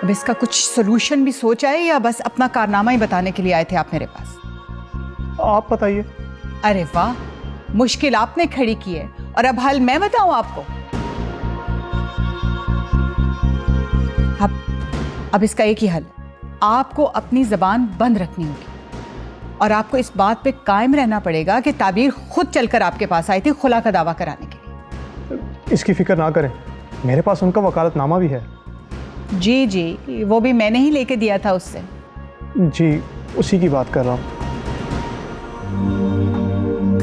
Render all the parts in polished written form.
अब इसका कुछ सोल्यूशन भी सोचा है या बस अपना कारनामा ही बताने के लिए आए थे आप मेरे पास? आप बताइए। अरे वाह, मुश्किल आपने खड़ी की है और अब हल मैं बताऊं आपको? अब इसका एक ही हल है, आपको अपनी जबान बंद रखनी होगी और आपको इस बात पे कायम रहना पड़ेगा कि ताबीर खुद चलकर आपके पास आई थी खुला का दावा कराने के लिए। इसकी फिक्र ना करें, मेरे पास उनका वकालतनामा भी है। जी जी, वो भी मैंने ही लेके दिया था उससे। जी, उसी की बात कर रहा हूँ।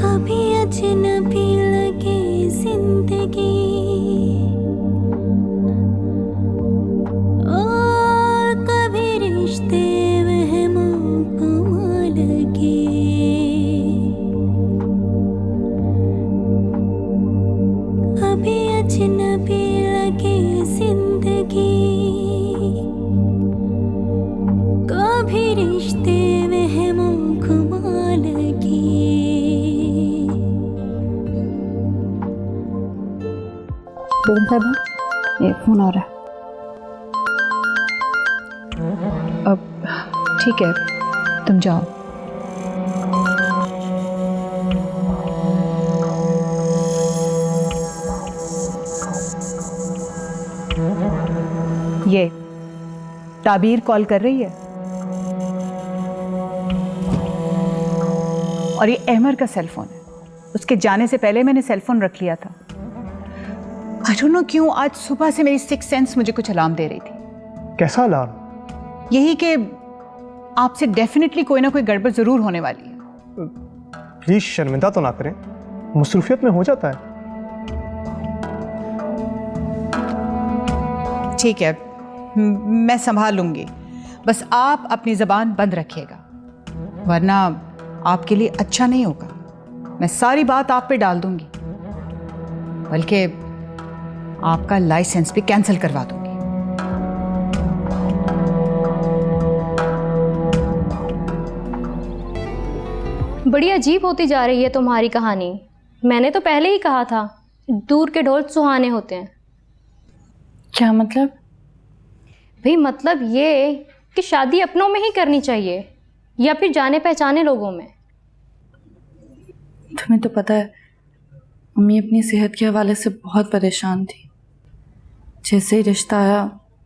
कभी अजनबी लगे जिंदगी, और कभी रिश्ते वहमों को लगे, कभी अजनबी लगे जिंदगी, कभी रिश्ते वहमों घुमा लगे। ये फोन आ रहा है। अब ठीक है, तुम जाओ। ये ताबीर कॉल कर रही है और ये अहमर का सेल फोन है। उसके जाने से पहले मैंने सेल फोन रख लिया था। आई डोंट नो क्यों आज सुबह से मेरी सिक्स सेंस मुझे कुछ अलार्म दे रही थी। कैसा अलार्म? यही कि आपसे डेफिनेटली कोई ना कोई गड़बड़ जरूर होने वाली है। प्लीज शर्मिंदा तो ना करें, मसरूफियत में हो जाता है। ठीक है, मैं संभाल लूंगी, बस आप अपनी जबान बंद रखिएगा वरना आपके लिए अच्छा नहीं होगा। मैं सारी बात आप पे डाल दूंगी, बल्कि आपका लाइसेंस भी कैंसिल करवा दूंगी। बड़ी अजीब होती जा रही है तुम्हारी कहानी। मैंने तो पहले ही कहा था, दूर के ढोल सुहाने होते हैं। क्या मतलब? भाई मतलब ये कि शादी अपनों में ही करनी चाहिए या फिर जाने पहचाने लोगों में। तुम्हें तो पता है मम्मी अपनी सेहत के हवाले से बहुत परेशान थी। जैसे ही रिश्ता आया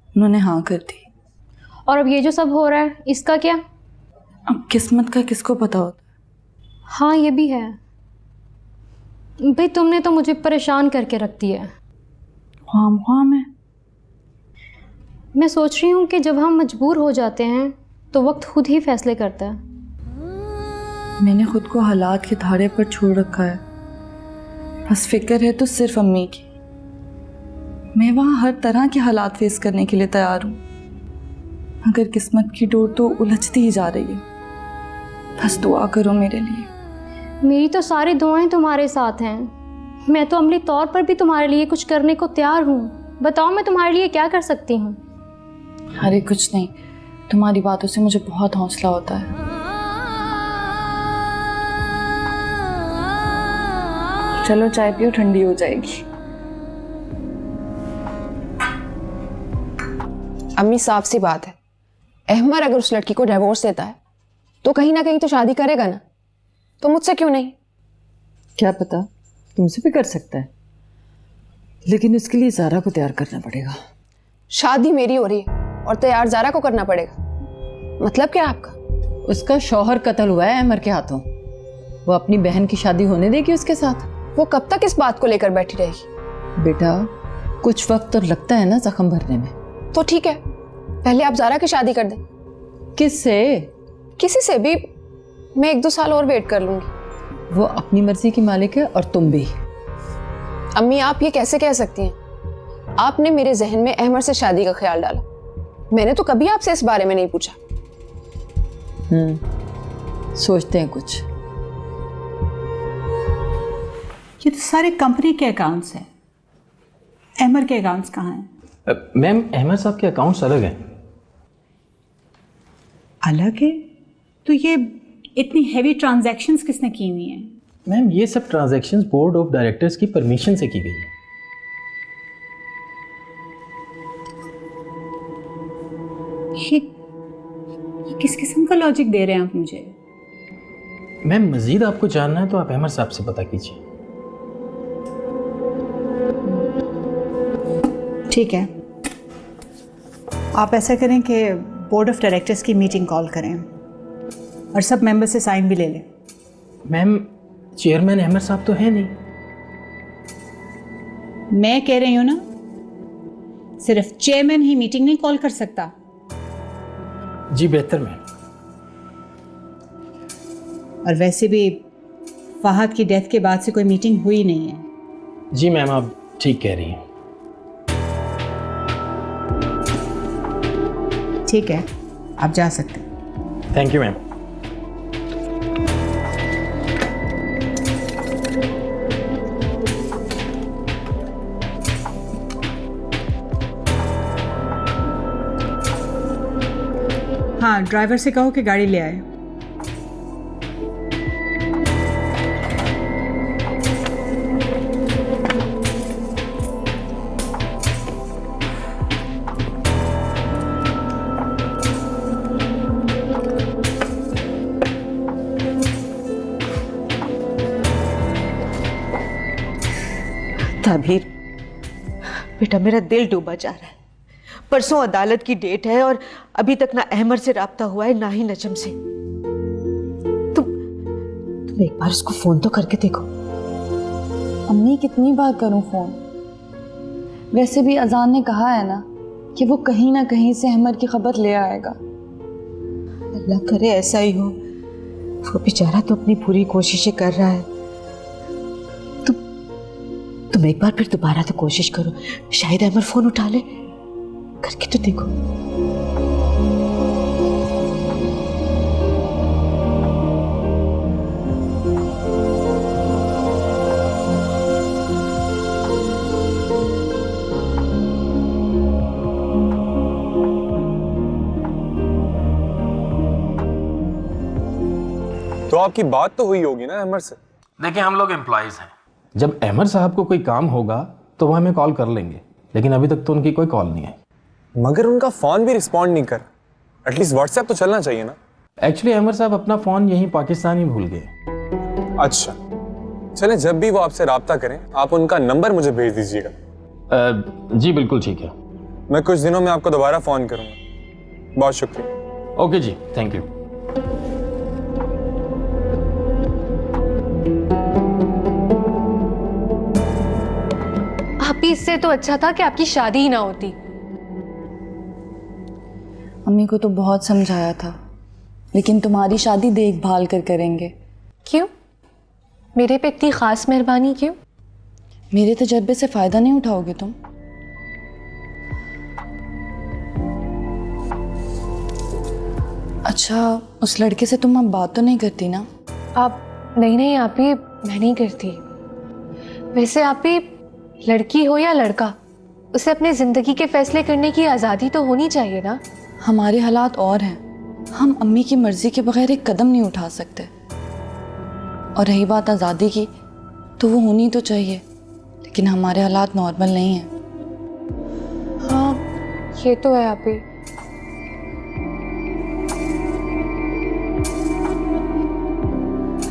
उन्होंने हाँ कर दी। और अब ये जो सब हो रहा है इसका क्या? अब किस्मत का किसको पता होता। हाँ ये भी है। भाई तुमने तो मुझे परेशान करके रख दिया है। हाँ मैं सोच रही हूँ कि जब हम मजबूर हो जाते हैं तो वक्त खुद ही फैसले करता है। मैंने खुद को हालात के धारे पर छोड़ रखा है। बस फिक्र है तो सिर्फ अम्मी की। मैं वहाँ हर तरह के हालात फेस करने के लिए तैयार हूँ, मगर किस्मत की डोर तो उलझती ही जा रही है। बस दुआ करो मेरे लिए। मेरी तो सारी दुआएं तुम्हारे साथ हैं। मैं तो अमली तौर पर भी तुम्हारे लिए कुछ करने को तैयार हूँ। बताओ मैं तुम्हारे लिए क्या कर सकती हूँ? अरे कुछ नहीं, तुम्हारी बातों से मुझे बहुत हौसला होता है। चलो चाय पियो, ठंडी हो जाएगी। अम्मी साफ सी बात है, अहमर अगर उस लड़की को डिवोर्स देता है तो कहीं ना कहीं तो शादी करेगा ना, तो मुझसे क्यों नहीं? क्या पता, तुमसे भी कर सकता है, लेकिन उसके लिए ज़ारा को तैयार करना पड़ेगा। शादी मेरी हो रही है और तैयार ज़ारा को करना पड़ेगा। मतलब क्या आपका? उसका शौहर कत्ल हुआ है अहमर के हाथों। वो अपनी बहन की शादी होने देगी उसके साथ? वो कब तक इस बात को लेकर बैठी रहेगी? बेटा कुछ वक्त तो लगता है ना जख्म भरने में। तो ठीक है, पहले आप ज़ारा की शादी कर दें। किससे? किसी से भी। मैं 1-2 साल और वेट कर लूंगी। वो अपनी मर्जी की मालिक है और तुम भी। अम्मी आप ये कैसे कह सकती हैं? आपने मेरे जहन में अहमर से शादी का ख्याल डाला, मैंने तो कभी आपसे इस बारे में नहीं पूछा। सोचते हैं कुछ। ये तो सारे कंपनी के अकाउंट्स हैं, अहमर के अकाउंट्स कहाँ हैं? मैम अहमद साहब के अकाउंट्स अलग हैं। अलग है? तो ये इतनी हैवी ट्रांजैक्शंस किसने की हुई हैं? मैम ये सब ट्रांजैक्शंस बोर्ड ऑफ डायरेक्टर्स की परमिशन से की गई है। किस किस्म का लॉजिक दे रहे हैं आप मुझे? मैम मजीद आपको जानना है तो आप अहमद साहब से पता कीजिए। ठीक है, आप ऐसा करें कि बोर्ड ऑफ डायरेक्टर्स की मीटिंग कॉल करें और सब मेंबर से साइन भी ले लें। मैम चेयरमैन अहमद साहब तो है नहीं। मैं कह रही हूँ ना, सिर्फ चेयरमैन ही मीटिंग नहीं कॉल कर सकता। जी बेहतर मैम। और वैसे भी फहद की डेथ के बाद से कोई मीटिंग हुई नहीं है। जी मैम आप ठीक कह रही हैं। ठीक है, आप जा सकते हैं। Thank you ma'am. हाँ, ड्राइवर से कहो कि गाड़ी ले आए। ताबीर, बेटा मेरा दिल डूबा जा रहा है। परसों अदालत की डेट है और अभी तक ना अहमद से राब्ता हुआ है ना ही नजम से। तुम एक बार उसको फोन तो करके देखो। अम्मी कितनी बार करूं फोन? वैसे भी अजान ने कहा है ना कि वो कहीं ना कहीं से अहमद की खबर ले आएगा। अल्लाह करे ऐसा ही हो। वो बेचारा तो अपनी पूरी कोशिशें कर रहा है। तुम एक बार फिर दोबारा तो कोशिश करो, शायद अहमद फोन उठा ले। करके तो देखो। तो आपकी बात तो हुई होगी ना अहमद से? देखिए हम लोग एम्प्लॉइज हैं, जब अहमद साहब को कोई काम होगा तो वो हमें कॉल कर लेंगे, लेकिन अभी तक तो उनकी कोई कॉल नहीं है। मगर उनका फोन भी रिस्पॉन्ड नहीं कर, एटलीस्ट व्हाट्सएप तो चलना चाहिए ना। एक्चुअली अहमद साहब अपना फोन यहीं पाकिस्तान ही भूल गए। अच्छा चले, जब भी वो आपसे राब्ता करें आप उनका नंबर मुझे भेज दीजिएगा। जी बिल्कुल ठीक है। मैं कुछ दिनों में आपको दोबारा फोन करूंगा। बहुत शुक्रिया। ओके जी, थैंक यू। इससे तो अच्छा था कि आपकी शादी ही ना होती। अम्मी को तो बहुत समझाया था, लेकिन तुम्हारी शादी देखभाल कर करेंगे। क्यों? मेरे पे इतनी खास मेहरबानी क्यों? मेरे तजर्बे से फायदा नहीं उठाओगे तुम? अच्छा उस लड़के से तुम अब बात तो नहीं करती ना? आप नहीं आप ही, मैं नहीं करती। वैसे आप ही लड़की हो या लड़का, उसे अपने जिंदगी के फैसले करने की आज़ादी तो होनी चाहिए ना। हमारे हालात और हैं, हम अम्मी की मर्जी के बगैर एक कदम नहीं उठा सकते। और रही बात आज़ादी की, तो वो होनी तो चाहिए, लेकिन हमारे हालात नॉर्मल नहीं हैं। हाँ ये तो है आप ही।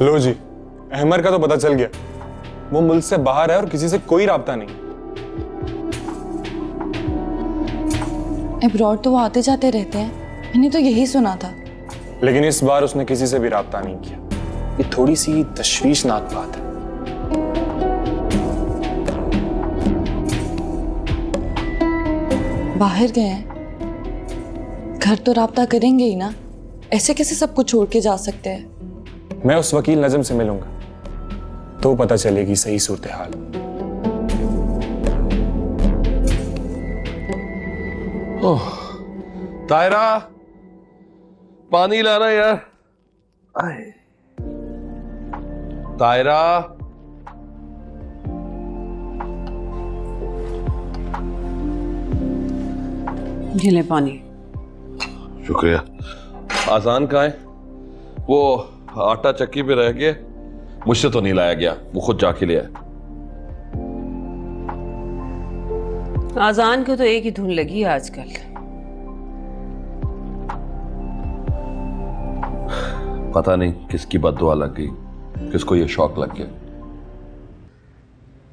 लो जी, अहमद का तो पता चल गया, वो मुल्क से बाहर है और किसी से कोई राब्ता नहीं। अब्रॉड तो वो आते जाते रहते हैं, मैंने तो यही सुना था। लेकिन इस बार उसने किसी से भी राब्ता नहीं किया। ये थोड़ी सी तशवीशनाक बात है। बाहर गए हैं, घर तो राब्ता करेंगे ही ना, ऐसे कैसे सब कुछ छोड़ के जा सकते हैं? मैं उस वकील नजम से मिलूंगा तो पता चलेगी सही सूरत हाल। ओह तायरा, पानी लाना यार। तायरा, झिले पानी। शुक्रिया। आजान कहाँ है? वो आटा चक्की पे रह गया, मुझसे तो नहीं लाया गया, वो खुद जाके ले आया। आजान को तो एक ही धुन लगी है आजकल। पता नहीं किसकी बद्दुआ लग गई, किसको ये शौक लग गया।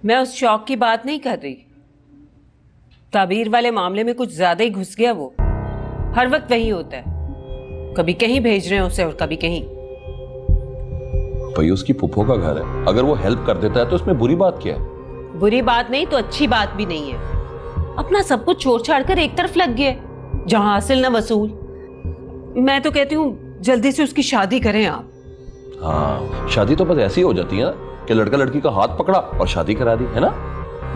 मैं उस शौक की बात नहीं कर रही। ताबीर वाले मामले में कुछ ज्यादा ही घुस गया वो। हर वक्त वही होता है, कभी कहीं भेज रहे हैं उसे और कभी कहीं। भाई उसकी फुफो का घर है, अगर वो हेल्प कर देता है तो उसमें बुरी बात क्या है? बुरी बात नहीं तो अच्छी बात भी नहीं है। अपना सब कुछ छोड़ छाड़ कर एक तरफ लग गए, जहां हासिल ना वसूल। मैं तो कहती हूँ जल्दी से उसकी शादी करें आप। हाँ, शादी तो बस ऐसी हो जाती है ना कि लड़का लड़की का हाथ पकड़ा और शादी करा दी, है ना?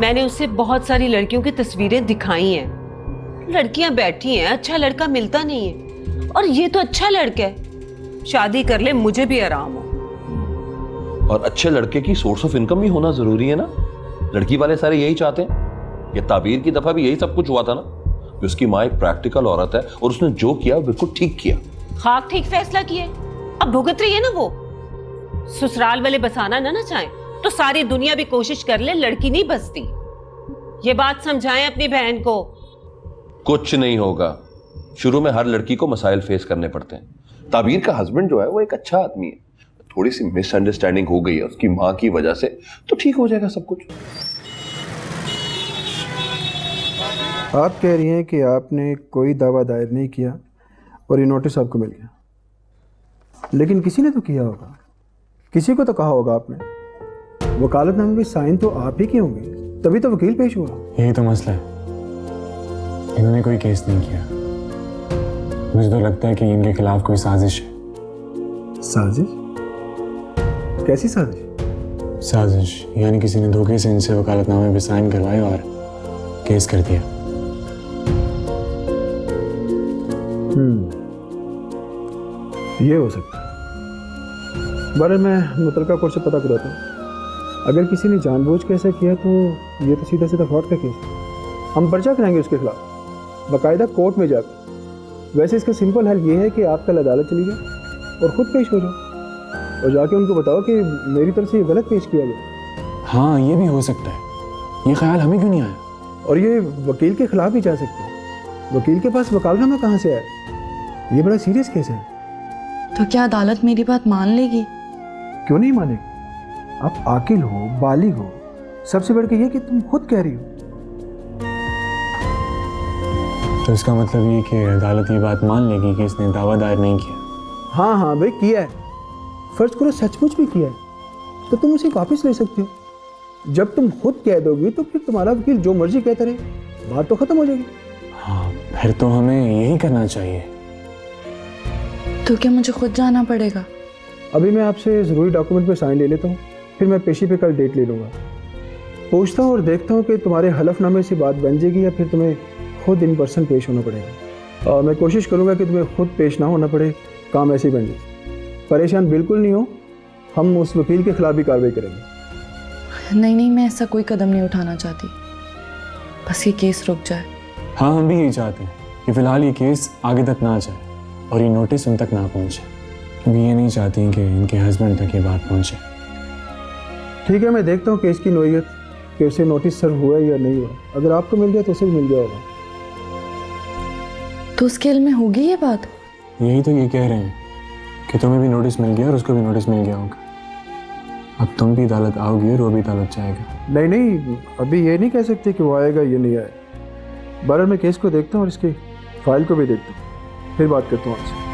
मैंने उससे बहुत सारी लड़कियों की तस्वीरें दिखाई हैं। लड़कियां बैठी हैं, अच्छा लड़का मिलता नहीं है, और ये तो अच्छा लड़का है, शादी कर ले, मुझे भी आराम हो। और अच्छे लड़के की सोर्स ऑफ इनकम भी होना जरूरी है ना। लड़की वाले सारे यही चाहते हैं। ये ताबीर की दफा भी यही सब कुछ हुआ था ना कि उसकी माँ एक प्रैक्टिकल औरत है और उसने जो किया बिल्कुल ठीक किया। खाक ठीक फैसला किए, अब भुगत रही है ना वो। ससुराल वाले बसाना ना चाहे तो सारी दुनिया भी कोशिश कर ले, लड़की नहीं बसती। ये बात समझाएं अपनी बहन को। कुछ नहीं होगा, शुरू में हर लड़की को मसाइल फेस करने पड़ते हैं। ताबीर का हस्बैंड जो है वो एक अच्छा आदमी है, थोड़ी सी मिसअंडरस्टैंडिंग हो गई है उसकी माँ की वजह से, तो ठीक हो जाएगा सब कुछ। आप कह रही हैं कि आपने कोई दावा दायर नहीं किया और ये नोटिस आपको मिल गया, लेकिन किसी ने तो किया होगा, किसी को तो कहा होगा आपने। वकालतनामे में साइन तो आप ही के होंगे, तभी तो वकील पेश हुआ। यही तो मसला है, इन्होंने कोई केस नहीं किया। मुझे तो लगता है कि इनके खिलाफ कोई साजिश है। साजिश? कैसी साजिश? साजिश यानी किसी ने धोखे से इनसे वकालतनामे पे साइन करवाए और केस कर दिया। ये हो सकता है। बारे मैं मुतलका कोर्ट से पता कराता हूँ। अगर किसी ने जानबूझ के ऐसा किया तो ये तो सीधा सीधा फ्रॉड का केस है। हम पर्चा कराएंगे उसके खिलाफ बाकायदा कोर्ट में जाकर। वैसे इसका सिंपल हल ये है कि आप कल अदालत चली जाओ और ख़ुद पेश हो जाओ और जाके उनको बताओ कि मेरी तरफ से ये गलत पेश किया गया। हाँ, ये भी हो सकता है। ये ख्याल हमें क्यों नहीं आया? और ये वकील के खिलाफ भी जा सकते हैं। वकील के पास वकालतनामा कहाँ से आया? ये बड़ा सीरियस केस है। तो क्या अदालत मेरी बात मान लेगी? क्यों नहीं मानेगी? आप आकिल हो, बालिग हो, सबसे बढ़ के ये कि तुम खुद कह रही हो। तो इसका मतलब ये कि अदालत ये बात मान लेगी कि इसने दावा दायर नहीं किया? हाँ हाँ भाई, किया है। फर्ज करो सचमुच भी किया है तो तुम उसे वापस ले सकते हो। जब तुम खुद कह दोगी तो फिर तुम्हारा वकील जो मर्जी कहता रहे, बात तो खत्म हो जाएगी। हाँ, फिर तो हमें यही करना चाहिए। तो क्या मुझे खुद जाना पड़ेगा? अभी मैं आपसे ज़रूरी डॉक्यूमेंट पे साइन ले लेता हूँ, फिर मैं पेशी पे कल डेट ले लूँगा। पूछता हूँ और देखता हूँ कि तुम्हारे हलफनामे से बात बन जाएगी या फिर तुम्हें खुद इन पर्सन पेश होना पड़ेगा। और मैं कोशिश करूँगा कि तुम्हें खुद पेश ना होना पड़े, काम ऐसे ही बन जाए। परेशान बिल्कुल नहीं हो, हम उस वकील के खिलाफ भी कार्रवाई करेंगे। नहीं, मैं ऐसा कोई कदम नहीं उठाना चाहती, बस ये केस रुक जाए। हाँ, हम भी यही चाहते हैं कि फिलहाल ये केस आगे तक ना जाए और ये नोटिस उन तक ना पहुंचे, क्योंकि ये नहीं चाहती कि इनके हस्बैंड तक ये बात पहुंचे। ठीक है, मैं देखता हूँ केस की नोयत कि उसे नोटिस सर्व हुआ या नहीं हुआ। अगर आपको मिल गया तो उसे भी मिल गया होगा। तो उसके इल्म में होगी ये बात? यही तो ये कह रहे हैं कि तुम्हें भी नोटिस मिल गया और उसको भी नोटिस मिल गया होगा। अब तुम भी अदालत आओगी और वो भी अदालत जाएगा। नहीं, अभी ये नहीं कह सकते कि वो आएगा ये नहीं आएगा। बहरहाल मैं केस को देखता हूँ और इसकी फाइल को भी देखता हूँ, फिर बात करता हूँ आपसे।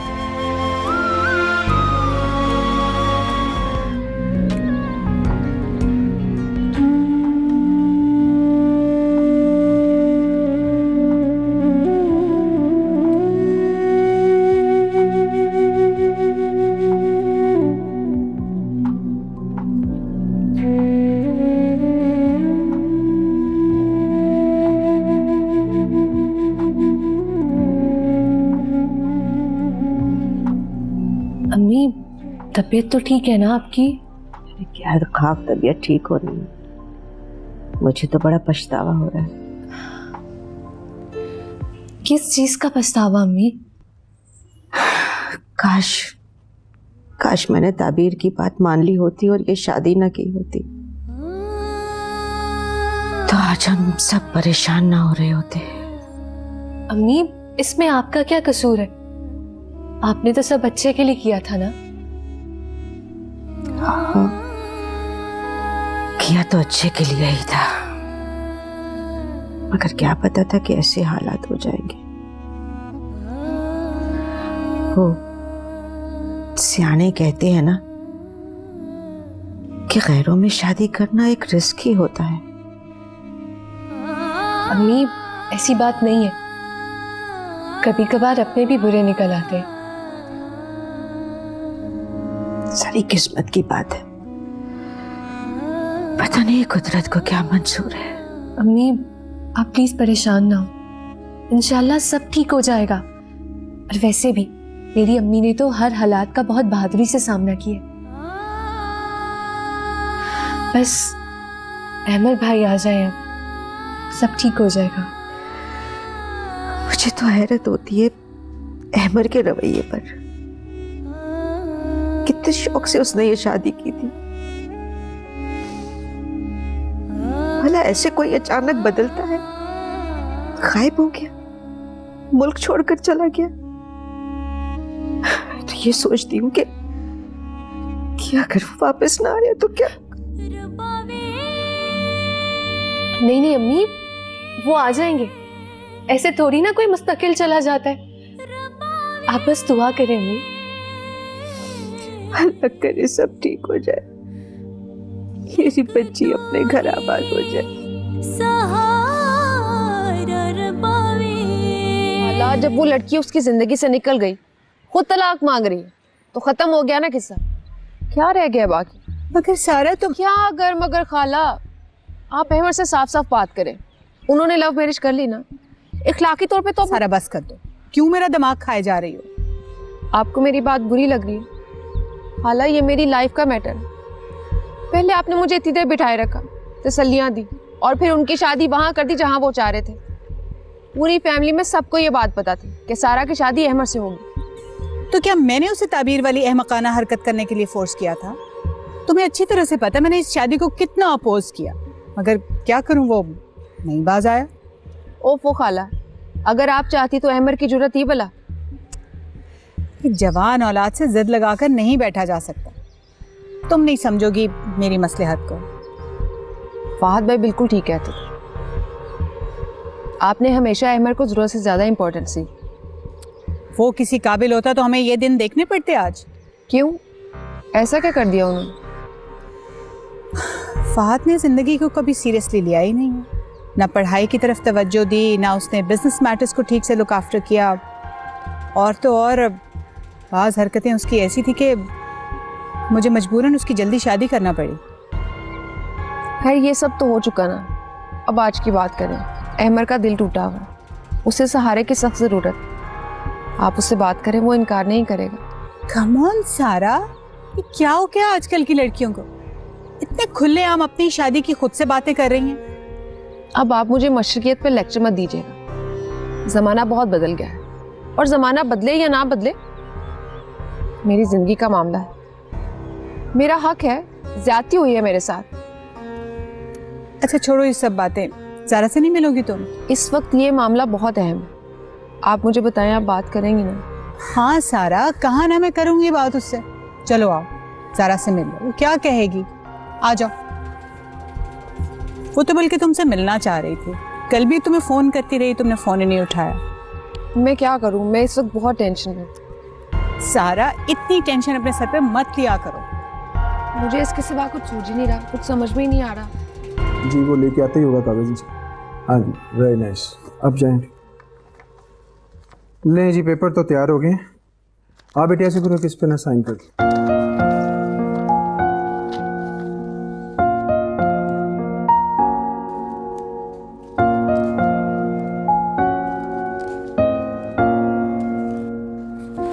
अम्मी, तबीयत तो ठीक है ना आपकी? क्या खाक तबीयत ठीक हो रही है। मुझे तो बड़ा पछतावा हो रहा है। किस चीज का पछतावा अम्मी? काश मैंने ताबीर की बात मान ली होती और ये शादी ना की होती, तो आज हम सब परेशान ना हो रहे होते। अम्मी, इसमें आपका क्या कसूर है? आपने तो सब बच्चे के लिए किया था ना। किया तो अच्छे के लिए ही था, मगर क्या पता था कि ऐसे हालात हो जाएंगे। वो सियाने कहते हैं ना कि गैरों में शादी करना एक रिस्क ही होता है। अम्मी ऐसी बात नहीं है, कभी कभार अपने भी बुरे निकल आते हैं। सारी किस्मत की बात है, पता नहीं कुदरत को क्या मंजूर है। अम्मी आप प्लीज परेशान ना हो, इंशाल्लाह सब ठीक हो जाएगा। और वैसे भी मेरी अम्मी ने तो हर हालात का बहुत बहादुरी से सामना किया। बस अहमद भाई आ जाए, अब सब ठीक हो जाएगा। मुझे तो हैरत होती है अहमद के रवैये पर, कितने शौक से उसने ये शादी की थी। भला ऐसे कोई अचानक बदलता है? गायब हो गया, मुल्क छोड़कर चला गया। तो ये सोचती हूँ कि अगर वो वापस ना आया तो क्या? नहीं नहीं अम्मी, वो आ जाएंगे, ऐसे थोड़ी ना कोई मुस्तकिल चला जाता है। आप बस दुआ करें अम्मी। अल्लाह करे सब ठीक हो जाए, मेरी बच्ची अपने घर आबाद हो जाए। अल्लाह, जब वो लड़की उसकी जिंदगी से निकल गई, खुद तलाक मांग रही है, तो खत्म हो गया ना किस्सा। क्या रह गया बाकी? मगर सारा तो क्या अगर मगर खाला, आप अहमद से साफ साफ बात करें। उन्होंने लव मैरिज कर ली ना, इखलाकी तौर पे तो सारा बस कर दो, क्यों मेरा दिमाग खाए जा रही हो? आपको मेरी बात बुरी लग रही है? खाला, ये मेरी लाइफ का मैटर है। पहले आपने मुझे इतनी देर बिठाए रखा, तसल्लियां दी, और फिर उनकी शादी वहां कर दी जहां वो चाह रहे थे। पूरी फैमिली में सबको ये बात पता थी कि सारा की शादी अहमद से होगी। तो क्या मैंने उसे ताबीर वाली अहमकाना हरकत करने के लिए फोर्स किया था? तुम्हें अच्छी तरह से पता है मैंने इस शादी को कितना अपोज किया, मगर क्या करूं, वो नहीं बाज आया। ओफो खाला, अगर आप चाहती तो अहमद की जरूरत ही भला। एक जवान औलाद से जिद लगाकर नहीं बैठा जा सकता। तुम नहीं समझोगी मेरी मसलहत को। फहद भाई बिल्कुल ठीक कहते थे, आपने हमेशा अहमद को जरूरत से ज्यादा इंपॉर्टेंस दी। वो किसी काबिल होता तो हमें ये दिन देखने पड़ते आज। क्यों, ऐसा क्या कर दिया उन्होंने? फहद ने जिंदगी को कभी सीरियसली लिया ही नहीं, ना पढ़ाई की तरफ तवज्जो दी, ना उसने बिजनेस मैटर्स को ठीक से लुक आफ्टर किया। और तो और बाज़ हरकतें उसकी ऐसी थी कि मुझे मजबूरन उसकी जल्दी शादी करना पड़ी। खैर ये सब तो हो चुका ना, अब आज की बात करें। अहमद का दिल टूटा हुआ, उसे सहारे की सख्त ज़रूरत। आप उससे बात करें, वो इनकार नहीं करेगा। कम ऑन सारा, ये क्या हो गया आजकल की लड़कियों को? इतने खुलेआम अपनी शादी की खुद से बातें कर रही हैं। अब आप मुझे मशरकियत पे लेक्चर मत दीजिएगा, ज़माना बहुत बदल गया है, और ज़माना बदले या ना बदले मेरी ज़िंदगी का मामला है। मेरा हक है, ज्यादती हुई है मेरे साथ। अच्छा छोड़ो ये सब बातें, ज़ारा से नहीं मिलोगी तुम? इस वक्त ये मामला बहुत अहम है, आप मुझे बताएं, आप बात करेंगी ना? हाँ सारा, कहाँ ना मैं करूँगी बात उससे। चलो आओ, ज़ारा से मिल लो, वो क्या कहेगी। आ जाओ। वो तो बल्कि तुमसे मिलना चाह रही थी, कल भी तुम्हें फ़ोन करती रही, तुमने फ़ोन ही नहीं उठाया। मैं क्या करूँ, मैं इस वक्त बहुत टेंशन में। सारा, इतनी टेंशन अपने सर पे मत लिया करो। मुझे इसके सिवा कुछ सूझ ही नहीं रहा, कुछ समझ में ही नहीं आ रहा। जी वो लेके आते ही होगा कागज जी। हाँ जी, वेरी नाइस। अब जाएंगे। ले जी, पेपर तो तैयार हो गए। आप बेटे ऐसे करो कि इस पे ना साइन कर दो।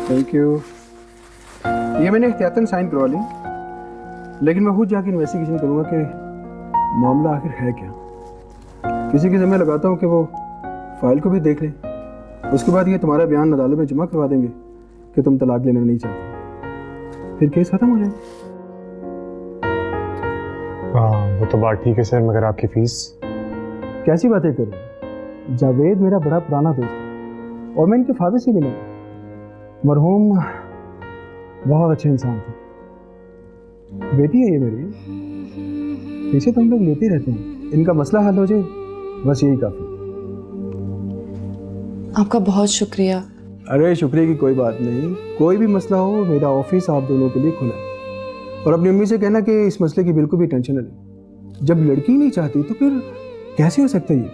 Thank you. ये मैंने एहतियातन साइन करवा ली, लेकिन मैं खुद जाके इन्वेस्टिगेशन करूंगा कि मामला आखिर है क्या। किसी की जिम्मे लगाता हूँ कि वो फाइल को भी देख लें, उसके बाद ये तुम्हारा बयान अदालत में जमा करवा देंगे कि तुम तलाक लेना नहीं चाहते, फिर केस खत्म हो जाएगा। हाँ वो तो बात ठीक है सर, मगर आपकी फीस? कैसी बातें कर रहे हैं? जावेद मेरा बड़ा पुराना दोस्त है और मैं इनके फादर से मिला। मरहूम बहुत अच्छे इंसान थे, बेटी है ये मेरी, पीछे तो हम लोग लेते ही रहते हैं, इनका मसला हल हो जाए बस यही काफी। आपका बहुत शुक्रिया। अरे शुक्रिया की कोई बात नहीं, कोई भी मसला हो मेरा ऑफिस आप दोनों के लिए खुला है। और अपनी अम्मी से कहना कि इस मसले की बिल्कुल भी टेंशन न लें। जब लड़की नहीं चाहती तो फिर कैसे हो सकता है ये?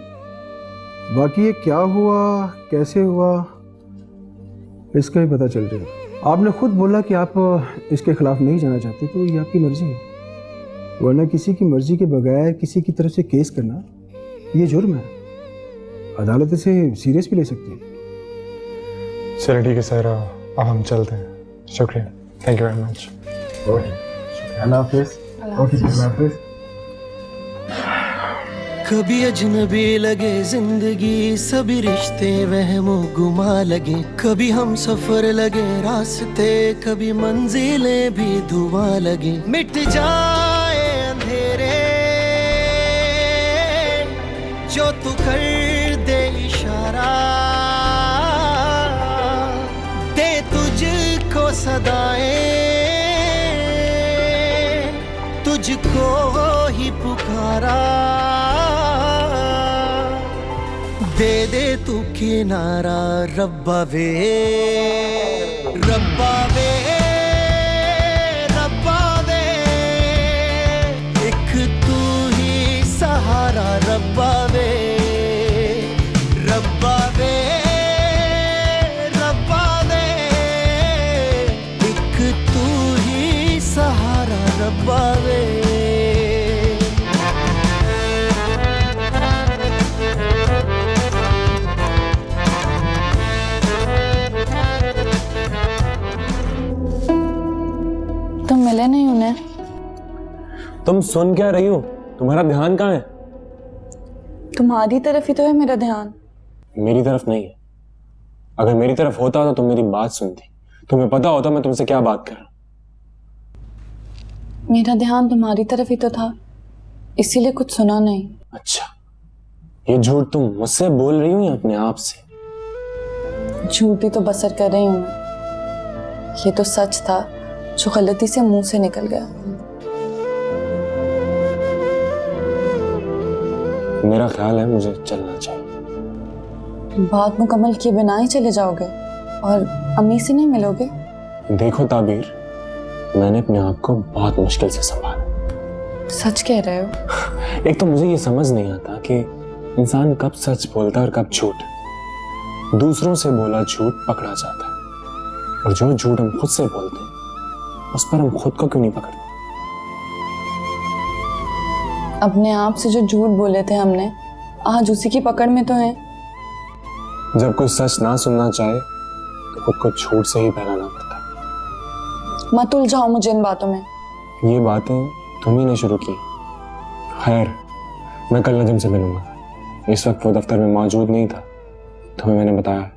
बाकी ये क्या हुआ कैसे हुआ इसका ही पता चल रहा है। आपने खुद बोला कि आप इसके खिलाफ नहीं जाना चाहते, तो ये आपकी मर्जी है, वरना किसी की मर्जी के बगैर किसी की तरफ से केस करना ये जुर्म है, अदालत इसे सीरियस भी ले सकती है। चलो ठीक है सर, अब हम चलते हैं। शुक्रिया, थैंक यू वेरी मच। अल्लाह हाफिज़। ओके अल्लाह हाफिज़। कभी अजनबी लगे जिंदगी, सभी रिश्ते वहमो गुमा लगे, कभी हम सफर लगे रास्ते, कभी मंजिलें भी धुआं लगे, मिट जाए अंधेरे जो तू कर दे इशारा, दे तुझको सदाएं, तुझको ही पुकारा, दे दे तू किनारा रब्बा वे, रब्बा वे, रब्बा वे, एक तू ही सहारा रब्बा वे, रब्बा वे, रब्बा वे, एक तू ही सहारा रब्बा वे। तुम मिले नहीं उन्हें? तुम सुन क्या रही हो? तुम्हारा ध्यान कहाँ है? तुम्हारी तरफ ही तो है मेरा ध्यान। मेरी तरफ नहीं है। अगर मेरी तरफ होता तो तुम मेरी बात सुनती, तुम्हें पता होता मैं तुमसे क्या बात कर रहा हूं। मेरा ध्यान तुम्हारी तरफ ही तो था, इसीलिए कुछ सुना नहीं। अच्छा, ये झूठ तुम मुझसे बोल रही हो या अपने आप से? झूठी तो बसर कर रही हूं मैं, ये तो सच था जो गलती से मुंह से निकल गया। मेरा ख्याल है मुझे चलना चाहिए। बात मुकम्मल किए बिना ही चले जाओगे और अम्मी से नहीं मिलोगे? देखो ताबीर, मैंने अपने आप को बहुत मुश्किल से संभाला। सच कह रहे हो? एक तो मुझे ये समझ नहीं आता कि इंसान कब सच बोलता है और कब झूठ। दूसरों से बोला झूठ पकड़ा जाता है, और जो झूठ हम खुद से बोलते हैं उस पर हम खुद को क्यों नहीं पकड़ते? अपने आप से जो झूठ बोले थे हमने, आज उसी की पकड़ में तो हैं। जब कोई सच ना सुनना चाहे तो खुद को झूठ से ही बहलाना पड़ता है। मत उलझाओ मुझे इन बातों में। ये बातें तुम ही ने शुरू की। खैर, मैं कल नजम से मिलूंगा। इस वक्त वो दफ्तर में मौजूद नहीं था, तुम्हें मैंने बताया।